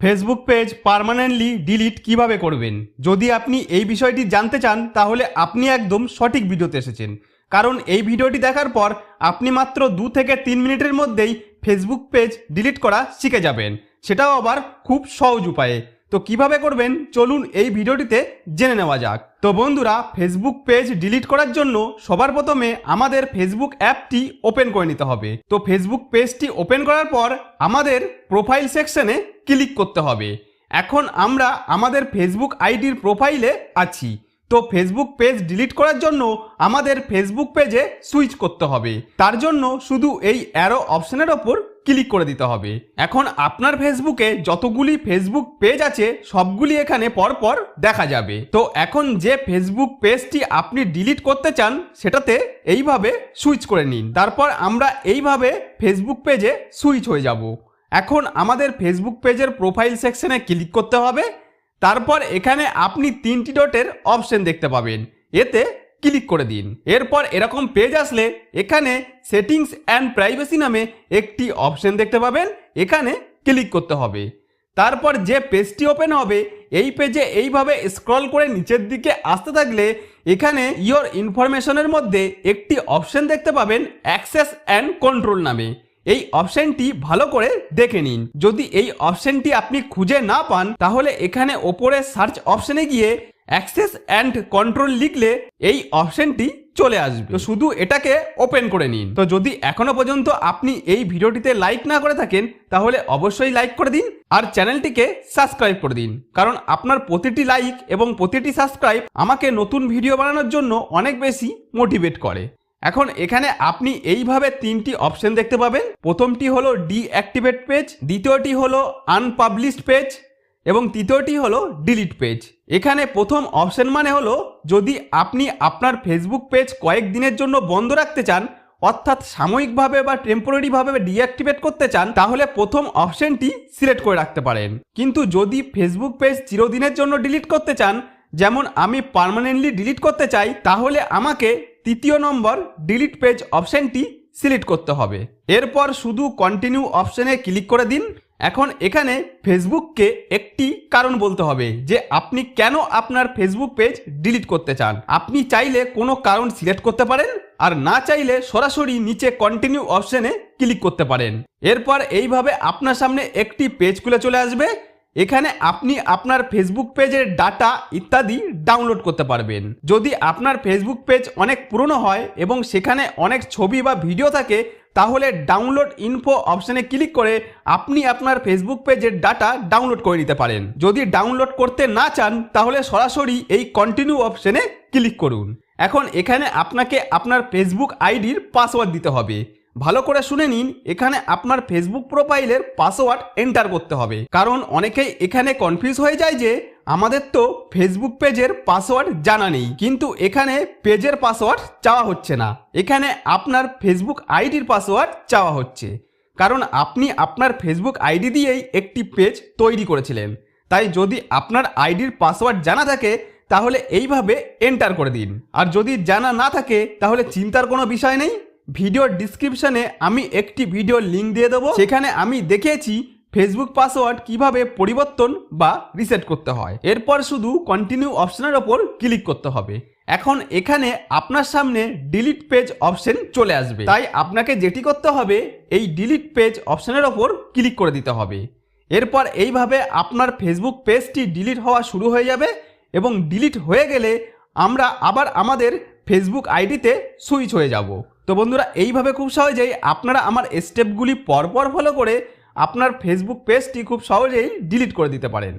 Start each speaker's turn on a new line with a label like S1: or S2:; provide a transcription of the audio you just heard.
S1: Facebook page permanently delete কিভাবে করবেন। যদি আপনি এই বিষয়টি জানতে চান তাহলে আপনি একদম সঠিক ভিডিওতে এসেছেন, কারণ এই ভিডিওটি দেখার পর আপনি মাত্র 2 থেকে 3 মিনিটের মধ্যেই ফেসবুক পেজ ডিলিট করা শিখে যাবেন, সেটাও আবার খুব সহজ উপায়ে। তো কিভাবে করবেন চলুন এই ভিডিওটিতে জেনে নেওয়া যাক। তো বন্ধুরা, ফেসবুক পেজ ডিলিট করার জন্য সবার প্রথমে আমাদের ফেসবুক অ্যাপটি ওপেন করে নিতে হবে। তো ফেসবুক পেজটি ওপেন করার পর আমাদের প্রোফাইল সেকশনে ক্লিক করতে হবে। এখন আমরা আমাদের ফেসবুক আইডির প্রোফাইলে আছি। তো ফেসবুক পেজ ডিলিট করার জন্য আমাদের ফেসবুক পেজে সুইচ করতে হবে। তার জন্য শুধু এই অ্যারো অপশনের ওপর ক্লিক করে দিতে হবে। এখন আপনার ফেসবুকে যতগুলি ফেসবুক পেজ আছে সবগুলি এখানে পরপর দেখা যাবে। তো এখন যে ফেসবুক পেজটি আপনি ডিলিট করতে চান সেটাতে এইভাবে সুইচ করে নিন। তারপর আমরা এইভাবে ফেসবুক পেজে সুইচ হয়ে যাব। এখন আমাদের ফেসবুক পেজের প্রোফাইল সেকশনে ক্লিক করতে হবে। তারপর এখানে আপনি 3টি ডটের অপশন দেখতে পাবেন, এতে ক্লিক করে দিন। এরপর এরকম পেজ আসলে এখানে সেটিংস অ্যান্ড প্রাইভেসি নামে একটি অপশন দেখতে পাবেন, এখানে ক্লিক করতে হবে। তারপর যে পেজটি ওপেন হবে এই পেজে এইভাবে স্ক্রল করে নিচের দিকে আসতে থাকলে এখানে ইয়োর ইনফরমেশনের মধ্যে একটি অপশন দেখতে পাবেন অ্যাক্সেস অ্যান্ড কন্ট্রোল নামে। এই অপশনটি ভালো করে দেখে নিন। যদি এই অপশনটি আপনি খুঁজে না পান তাহলে এখানে ওপরে সার্চ অপশনে গিয়ে অ্যাক্সেস অ্যান্ড কন্ট্রোল লিখলে এই অপশনটি চলে আসবে। তো শুধু এটাকে ওপেন করে নিন। তো যদি এখনো পর্যন্ত আপনি এই ভিডিওটিতে লাইক না করে থাকেন তাহলে অবশ্যই লাইক করে দিন আর চ্যানেলটিকে সাবস্ক্রাইব করে দিন, কারণ আপনার প্রতিটি লাইক এবং প্রতিটি সাবস্ক্রাইব আমাকে নতুন ভিডিও বানানোর জন্য অনেক বেশি মোটিভেট করে। এখন এখানে আপনি এইভাবে 3টি অপশন দেখতে পাবেন। প্রথমটি হলো ডিঅ্যাক্টিভেট পেজ, দ্বিতীয়টি হলো আনপাবলিশড পেজ এবং তৃতীয়টি হলো ডিলিট পেজ। এখানে প্রথম অপশন মানে হলো যদি আপনি আপনার ফেসবুক পেজ কয়েকদিনের জন্য বন্ধ রাখতে চান, অর্থাৎ সাময়িকভাবে বা টেম্পোরারিভাবে ডিঅ্যাক্টিভেট করতে চান, তাহলে প্রথম অপশনটি সিলেক্ট করে রাখতে পারেন। কিন্তু যদি ফেসবুক পেজ চিরদিনের জন্য ডিলিট করতে চান, যেমন আমি পার্মানেন্টলি ডিলিট করতে চাই, তাহলে আমাকে 3য় নম্বর ডিলিট পেজ অপশনটি সিলেক্ট করতে হবে। এরপর শুধু কন্টিনিউ অপশনে ক্লিক করে দিন। এখন এখানে ফেসবুককে একটি কারণ বলতে হবে যে আপনি কেন আপনার ফেসবুক পেজ ডিলিট করতে চান। আপনি চাইলে কোনো কারণ সিলেক্ট করতে পারেন, আর না চাইলে সরাসরি নিচে কন্টিনিউ অপশনে ক্লিক করতে পারেন। এরপর এইভাবে আপনার সামনে একটি পেজ খুলে চলে আসবে। এখানে আপনি আপনার ফেসবুক পেজের ডাটা ইত্যাদি ডাউনলোড করতে পারবেন। যদি আপনার ফেসবুক পেজ অনেক পুরনো হয় এবং সেখানে অনেক ছবি বা ভিডিও থাকে তাহলে ডাউনলোড ইনফো অপশনে ক্লিক করে আপনি আপনার ফেসবুক পেজের ডাটা ডাউনলোড করে নিতে পারেন। যদি ডাউনলোড করতে না চান তাহলে সরাসরি এই কন্টিনিউ অপশনে ক্লিক করুন। এখন এখানে আপনাকে আপনার ফেসবুক আইডির পাসওয়ার্ড দিতে হবে। ভালো করে শুনে নিন, এখানে আপনার ফেসবুক প্রোফাইলের পাসওয়ার্ড এন্টার করতে হবে, কারণ অনেকেই এখানে কনফিউজ হয়ে যায় যে আমাদের তো ফেসবুক পেজের পাসওয়ার্ড জানা নেই, কিন্তু এখানে পেজের পাসওয়ার্ড চাওয়া হচ্ছে না, এখানে আপনার ফেসবুক আইডির পাসওয়ার্ড চাওয়া হচ্ছে, কারণ আপনি আপনার ফেসবুক আইডি দিয়েই একটি পেজ তৈরি করেছিলেন। তাই যদি আপনার আইডির পাসওয়ার্ড জানা থাকে তাহলে এইভাবে এন্টার করে দিন, আর যদি জানা না থাকে তাহলে চিন্তার কোনো বিষয় নেই। ভিডিওর ডিসক্রিপশনে আমি একটি ভিডিও লিঙ্ক দিয়ে দেবো, সেখানে আমি দেখিয়েছি ফেসবুক পাসওয়ার্ড কিভাবে পরিবর্তন বা রিসেট করতে হয়। এরপর শুধু কন্টিনিউ অপশনের ওপর ক্লিক করতে হবে। এখন এখানে আপনার সামনে ডিলিট পেজ অপশন চলে আসবে, তাই আপনাকে যেটি করতে হবে এই ডিলিট পেজ অপশনের ওপর ক্লিক করে দিতে হবে। এরপর এইভাবে আপনার ফেসবুক পেজটি ডিলিট হওয়া শুরু হয়ে যাবে এবং ডিলিট হয়ে গেলে আমরা আবার আমাদের ফেসবুক আইডিতে সুইচ হয়ে যাব। তো বন্ধুরা, এইভাবে খুব সহজেই আপনারা আমার স্টেপগুলি পরপর ফলো করে আপনার ফেসবুক পেজটি খুব সহজেই ডিলিট করে দিতে পারেন।